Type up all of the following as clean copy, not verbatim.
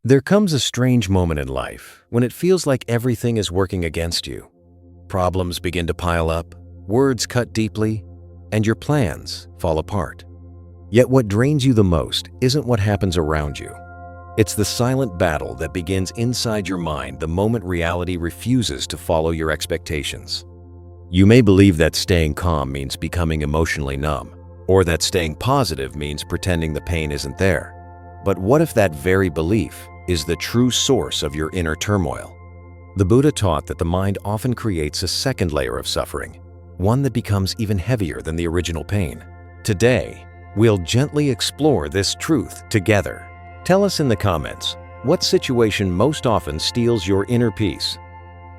There comes a strange moment in life when it feels like everything is working against you. Problems begin to pile up, words cut deeply, and your plans fall apart. Yet what drains you the most isn't what happens around you. It's the silent battle that begins inside your mind the moment reality refuses to follow your expectations. You may believe that staying calm means becoming emotionally numb, or that staying positive means pretending the pain isn't there. But what if that very belief is the true source of your inner turmoil? The Buddha taught that the mind often creates a second layer of suffering, one that becomes even heavier than the original pain. Today, we'll gently explore this truth together. Tell us in the comments, what situation most often steals your inner peace?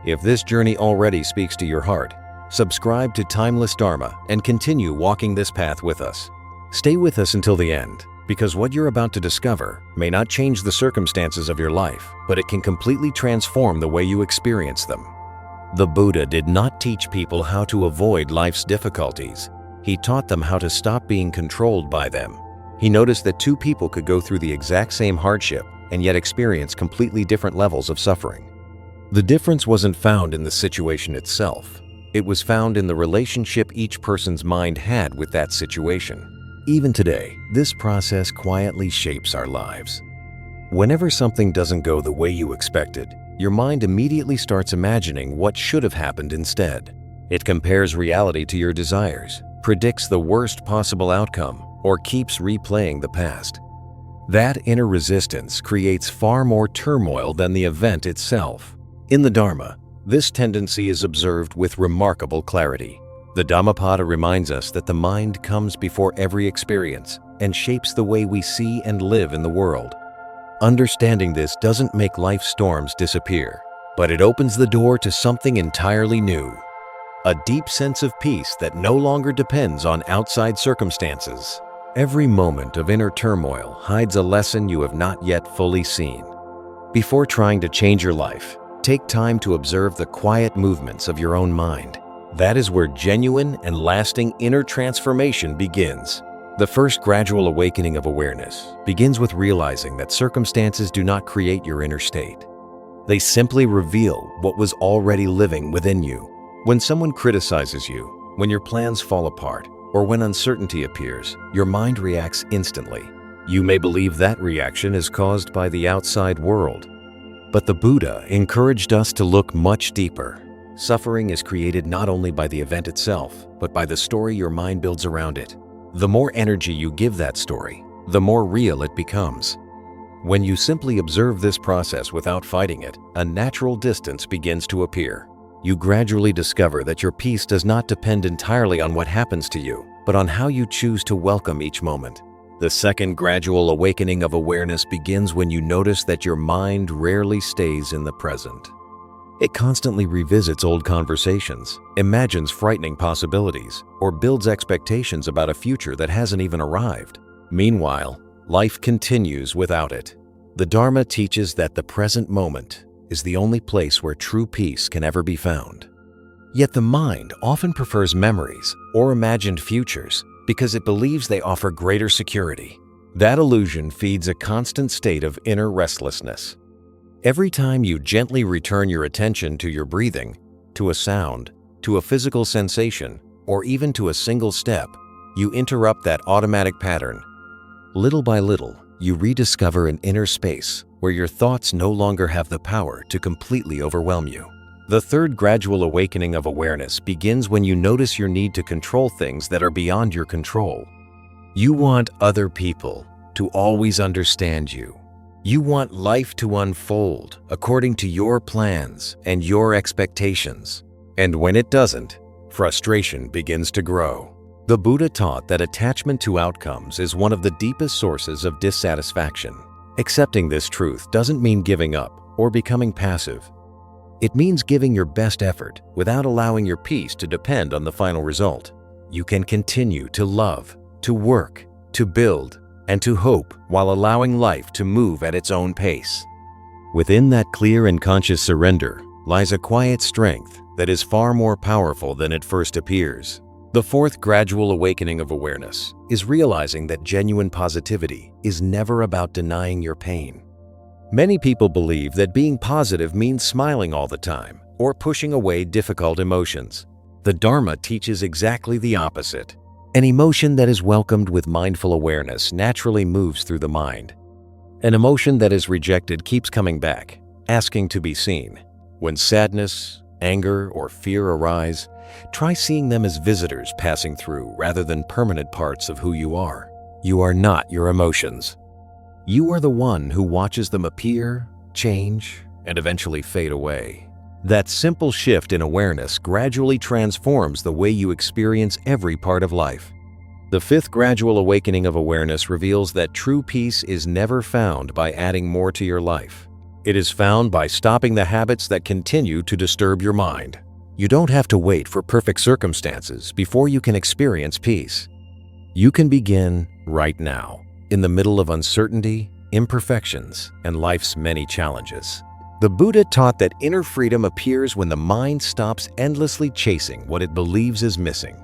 If this journey already speaks to your heart, subscribe to Timeless Dharma and continue walking this path with us. Stay with us until the end, because what you're about to discover may not change the circumstances of your life, but it can completely transform the way you experience them. The Buddha did not teach people how to avoid life's difficulties. He taught them how to stop being controlled by them. He noticed that two people could go through the exact same hardship and yet experience completely different levels of suffering. The difference wasn't found in the situation itself. It was found in the relationship each person's mind had with that situation. Even today, this process quietly shapes our lives. Whenever something doesn't go the way you expected, your mind immediately starts imagining what should have happened instead. It compares reality to your desires, predicts the worst possible outcome, or keeps replaying the past. That inner resistance creates far more turmoil than the event itself. In the Dharma, this tendency is observed with remarkable clarity. The Dhammapada reminds us that the mind comes before every experience and shapes the way we see and live in the world. Understanding this doesn't make life's storms disappear, but it opens the door to something entirely new. A deep sense of peace that no longer depends on outside circumstances. Every moment of inner turmoil hides a lesson you have not yet fully seen. Before trying to change your life, take time to observe the quiet movements of your own mind. That is where genuine and lasting inner transformation begins. The first gradual awakening of awareness begins with realizing that circumstances do not create your inner state. They simply reveal what was already living within you. When someone criticizes you, when your plans fall apart, or when uncertainty appears, your mind reacts instantly. You may believe that reaction is caused by the outside world. But the Buddha encouraged us to look much deeper. Suffering is created not only by the event itself, but by the story your mind builds around it. The more energy you give that story, the more real it becomes. When you simply observe this process without fighting it, a natural distance begins to appear. You gradually discover that your peace does not depend entirely on what happens to you, but on how you choose to welcome each moment. The second gradual awakening of awareness begins when you notice that your mind rarely stays in the present. It constantly revisits old conversations, imagines frightening possibilities, or builds expectations about a future that hasn't even arrived. Meanwhile, life continues without it. The Dharma teaches that the present moment is the only place where true peace can ever be found. Yet the mind often prefers memories or imagined futures because it believes they offer greater security. That illusion feeds a constant state of inner restlessness. Every time you gently return your attention to your breathing, to a sound, to a physical sensation, or even to a single step, you interrupt that automatic pattern. Little by little, you rediscover an inner space where your thoughts no longer have the power to completely overwhelm you. The third gradual awakening of awareness begins when you notice your need to control things that are beyond your control. You want other people to always understand you. You want life to unfold according to your plans and your expectations. And when it doesn't, frustration begins to grow. The Buddha taught that attachment to outcomes is one of the deepest sources of dissatisfaction. Accepting this truth doesn't mean giving up or becoming passive. It means giving your best effort without allowing your peace to depend on the final result. You can continue to love, to work, to build, and to hope while allowing life to move at its own pace. Within that clear and conscious surrender lies a quiet strength that is far more powerful than it first appears. The fourth gradual awakening of awareness is realizing that genuine positivity is never about denying your pain. Many people believe that being positive means smiling all the time or pushing away difficult emotions. The Dharma teaches exactly the opposite. An emotion that is welcomed with mindful awareness naturally moves through the mind. An emotion that is rejected keeps coming back, asking to be seen. When sadness, anger, or fear arise, try seeing them as visitors passing through rather than permanent parts of who you are. You are not your emotions. You are the one who watches them appear, change, and eventually fade away. That simple shift in awareness gradually transforms the way you experience every part of life. The fifth gradual awakening of awareness reveals that true peace is never found by adding more to your life. It is found by stopping the habits that continue to disturb your mind. You don't have to wait for perfect circumstances before you can experience peace. You can begin right now, in the middle of uncertainty, imperfections, and life's many challenges. The Buddha taught that inner freedom appears when the mind stops endlessly chasing what it believes is missing.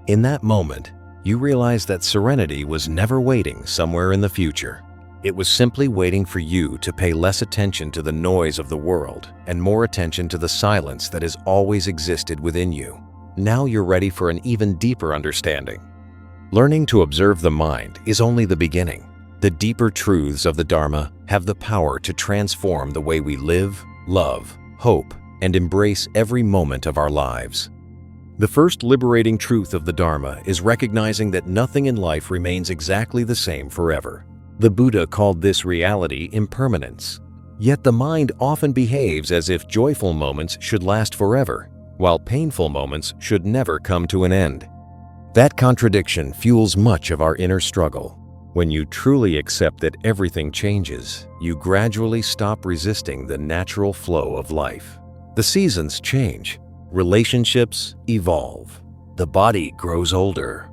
In that moment, you realize that serenity was never waiting somewhere in the future. It was simply waiting for you to pay less attention to the noise of the world and more attention to the silence that has always existed within you. Now you're ready for an even deeper understanding. Learning to observe the mind is only the beginning. The deeper truths of the Dharma have the power to transform the way we live, love, hope, and embrace every moment of our lives. The first liberating truth of the Dharma is recognizing that nothing in life remains exactly the same forever. The Buddha called this reality impermanence. Yet the mind often behaves as if joyful moments should last forever, while painful moments should never come to an end. That contradiction fuels much of our inner struggle. When you truly accept that everything changes, you gradually stop resisting the natural flow of life. The seasons change, relationships evolve, the body grows older,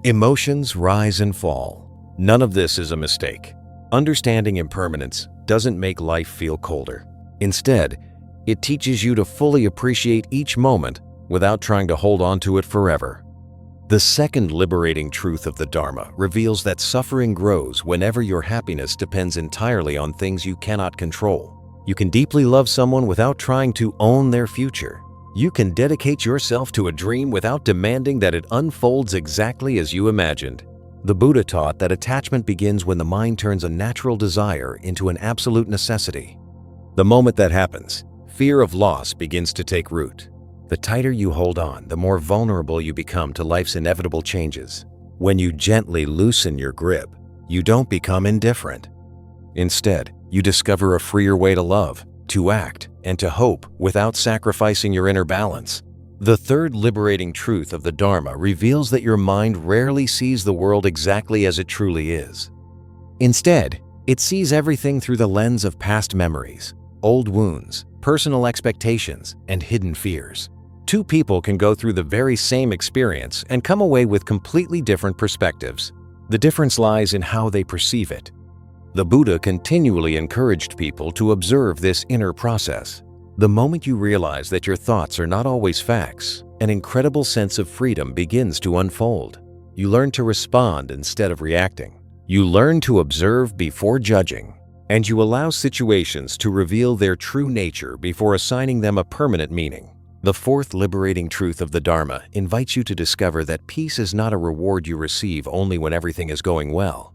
emotions rise and fall. None of this is a mistake. Understanding impermanence doesn't make life feel colder. Instead, it teaches you to fully appreciate each moment without trying to hold on to it forever. The second liberating truth of the Dharma reveals that suffering grows whenever your happiness depends entirely on things you cannot control. You can deeply love someone without trying to own their future. You can dedicate yourself to a dream without demanding that it unfolds exactly as you imagined. The Buddha taught that attachment begins when the mind turns a natural desire into an absolute necessity. The moment that happens, fear of loss begins to take root. The tighter you hold on, the more vulnerable you become to life's inevitable changes. When you gently loosen your grip, you don't become indifferent. Instead, you discover a freer way to love, to act, and to hope without sacrificing your inner balance. The third liberating truth of the Dharma reveals that your mind rarely sees the world exactly as it truly is. Instead, it sees everything through the lens of past memories, old wounds, personal expectations, and hidden fears. Two people can go through the very same experience and come away with completely different perspectives. The difference lies in how they perceive it. The Buddha continually encouraged people to observe this inner process. The moment you realize that your thoughts are not always facts, an incredible sense of freedom begins to unfold. You learn to respond instead of reacting. You learn to observe before judging, and you allow situations to reveal their true nature before assigning them a permanent meaning. The fourth liberating truth of the Dharma invites you to discover that peace is not a reward you receive only when everything is going well.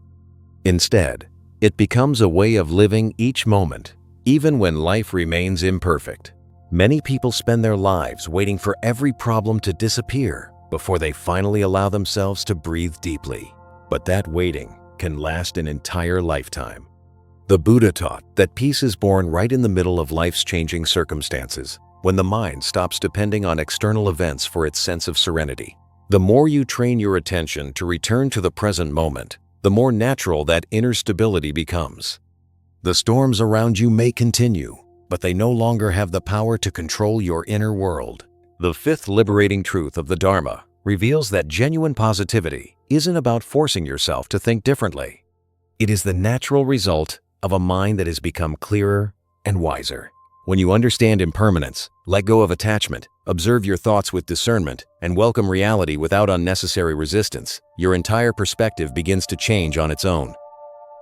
Instead, it becomes a way of living each moment, even when life remains imperfect. Many people spend their lives waiting for every problem to disappear before they finally allow themselves to breathe deeply. But that waiting can last an entire lifetime. The Buddha taught that peace is born right in the middle of life's changing circumstances, when the mind stops depending on external events for its sense of serenity. The more you train your attention to return to the present moment, the more natural that inner stability becomes. The storms around you may continue, but they no longer have the power to control your inner world. The fifth liberating truth of the Dharma reveals that genuine positivity isn't about forcing yourself to think differently. It is the natural result of a mind that has become clearer and wiser. When you understand impermanence, let go of attachment, observe your thoughts with discernment, and welcome reality without unnecessary resistance, your entire perspective begins to change on its own.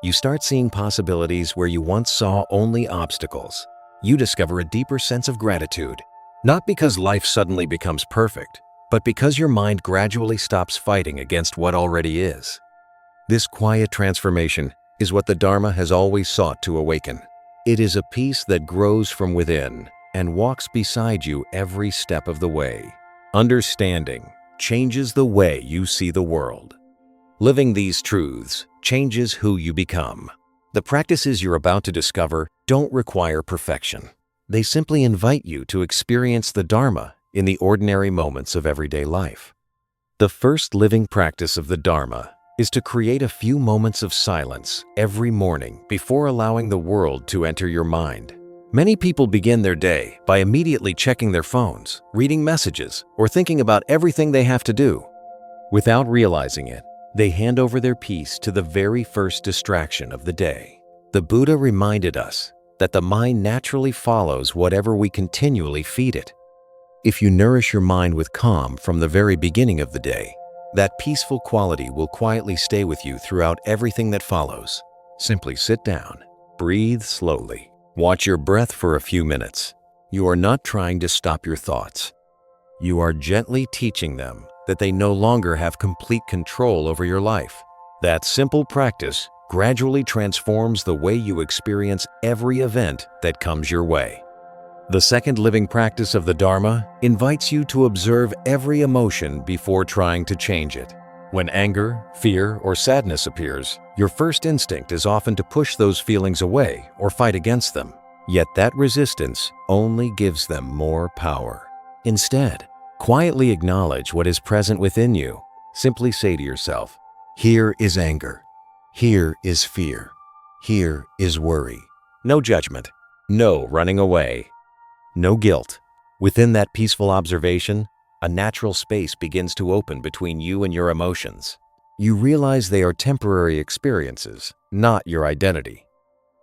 You start seeing possibilities where you once saw only obstacles. You discover a deeper sense of gratitude, not because life suddenly becomes perfect, but because your mind gradually stops fighting against what already is. This quiet transformation is what the Dharma has always sought to awaken. It is a peace that grows from within and walks beside you every step of the way. Understanding changes the way you see the world. Living these truths changes who you become. The practices you're about to discover don't require perfection. They simply invite you to experience the Dharma in the ordinary moments of everyday life. The first living practice of the Dharma is to create a few moments of silence every morning before allowing the world to enter your mind. Many people begin their day by immediately checking their phones, reading messages, or thinking about everything they have to do. Without realizing it, they hand over their peace to the very first distraction of the day. The Buddha reminded us that the mind naturally follows whatever we continually feed it. If you nourish your mind with calm from the very beginning of the day, that peaceful quality will quietly stay with you throughout everything that follows. Simply sit down, breathe slowly, watch your breath for a few minutes. You are not trying to stop your thoughts. You are gently teaching them that they no longer have complete control over your life. That simple practice gradually transforms the way you experience every event that comes your way. The second living practice of the Dharma invites you to observe every emotion before trying to change it. When anger, fear, or sadness appears, your first instinct is often to push those feelings away or fight against them. Yet that resistance only gives them more power. Instead, quietly acknowledge what is present within you. Simply say to yourself, "Here is anger. Here is fear. Here is worry." No judgment, no running away, no guilt. Within that peaceful observation, a natural space begins to open between you and your emotions. You realize they are temporary experiences, not your identity.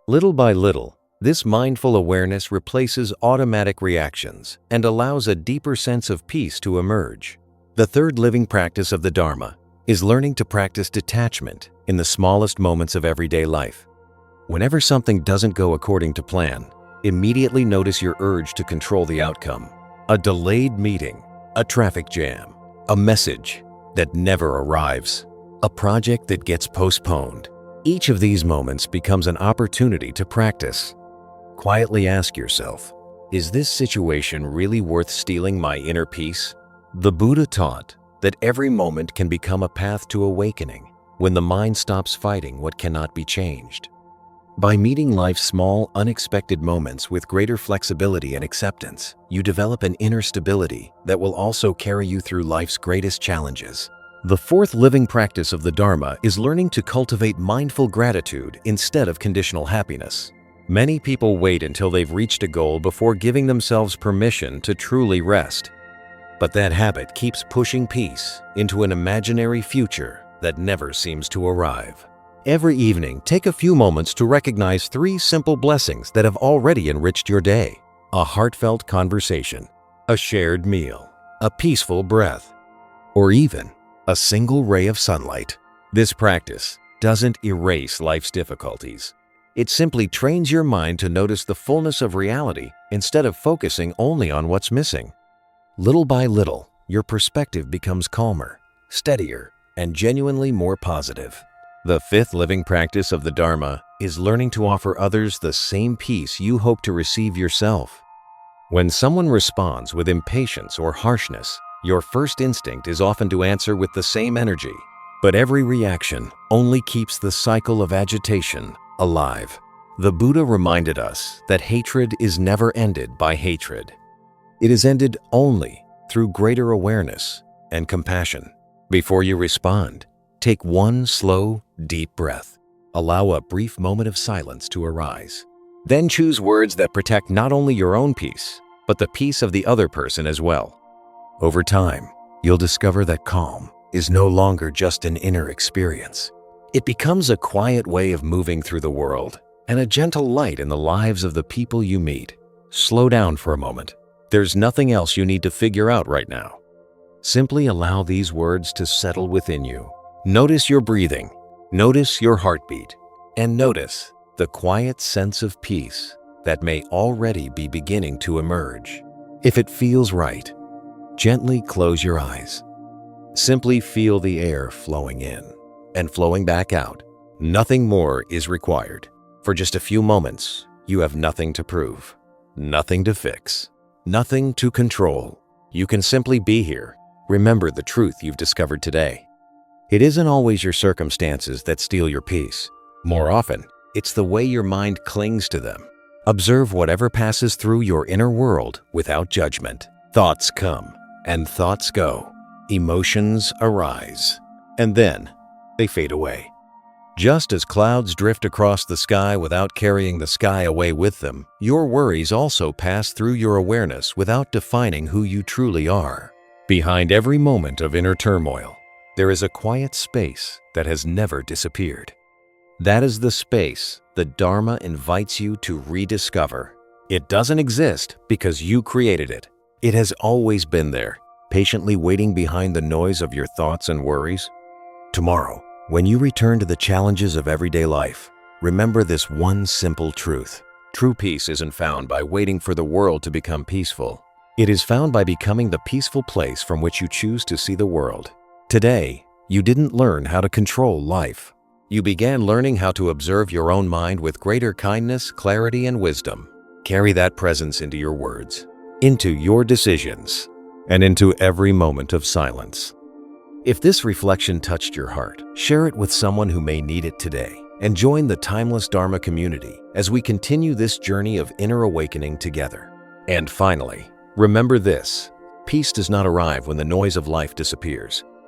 Little by little, this mindful awareness replaces automatic reactions and allows a deeper sense of peace to emerge. The third living practice of the Dharma is learning to practice detachment in the smallest moments of everyday life. Whenever something doesn't go according to plan, immediately notice your urge to control the outcome. A delayed meeting, a traffic jam, a message that never arrives, a project that gets postponed. Each of these moments becomes an opportunity to practice. Quietly ask yourself, is this situation really worth stealing my inner peace? The Buddha taught that every moment can become a path to awakening when the mind stops fighting what cannot be changed. By meeting life's small, unexpected moments with greater flexibility and acceptance, you develop an inner stability that will also carry you through life's greatest challenges. The fourth living practice of the Dharma is learning to cultivate mindful gratitude instead of conditional happiness. Many people wait until they've reached a goal before giving themselves permission to truly rest. But that habit keeps pushing peace into an imaginary future that never seems to arrive. Every evening, take a few moments to recognize 3 simple blessings that have already enriched your day. A heartfelt conversation, a shared meal, a peaceful breath, or even a single ray of sunlight. This practice doesn't erase life's difficulties. It simply trains your mind to notice the fullness of reality instead of focusing only on what's missing. Little by little, your perspective becomes calmer, steadier, and genuinely more positive. The fifth living practice of the Dharma is learning to offer others the same peace you hope to receive yourself. When someone responds with impatience or harshness, your first instinct is often to answer with the same energy. But every reaction only keeps the cycle of agitation alive. The Buddha reminded us that hatred is never ended by hatred. It is ended only through greater awareness and compassion. Before you respond, take one slow, deep breath. Allow a brief moment of silence to arise. Then choose words that protect not only your own peace, but the peace of the other person as well. Over time, you'll discover that calm is no longer just an inner experience. It becomes a quiet way of moving through the world and a gentle light in the lives of the people you meet. Slow down for a moment. There's nothing else you need to figure out right now. Simply allow these words to settle within you. Notice your breathing, notice your heartbeat, and notice the quiet sense of peace that may already be beginning to emerge. If it feels right, gently close your eyes. Simply feel the air flowing in and flowing back out. Nothing more is required. For just a few moments, you have nothing to prove, nothing to fix, nothing to control. You can simply be here. Remember the truth you've discovered today. It isn't always your circumstances that steal your peace. More often, it's the way your mind clings to them. Observe whatever passes through your inner world without judgment. Thoughts come and thoughts go. Emotions arise, and then they fade away. Just as clouds drift across the sky without carrying the sky away with them, your worries also pass through your awareness without defining who you truly are. Behind every moment of inner turmoil, there is a quiet space that has never disappeared. That is the space the Dharma invites you to rediscover. It doesn't exist because you created it. It has always been there, patiently waiting behind the noise of your thoughts and worries. Tomorrow, when you return to the challenges of everyday life, remember this one simple truth. True peace isn't found by waiting for the world to become peaceful. It is found by becoming the peaceful place from which you choose to see the world. Today, you didn't learn how to control life. You began learning how to observe your own mind with greater kindness, clarity, and wisdom. Carry that presence into your words, into your decisions, and into every moment of silence. If this reflection touched your heart, share it with someone who may need it today, and join the Timeless Dharma community as we continue this journey of inner awakening together. And finally, remember this: peace does not arrive when the noise of life disappears.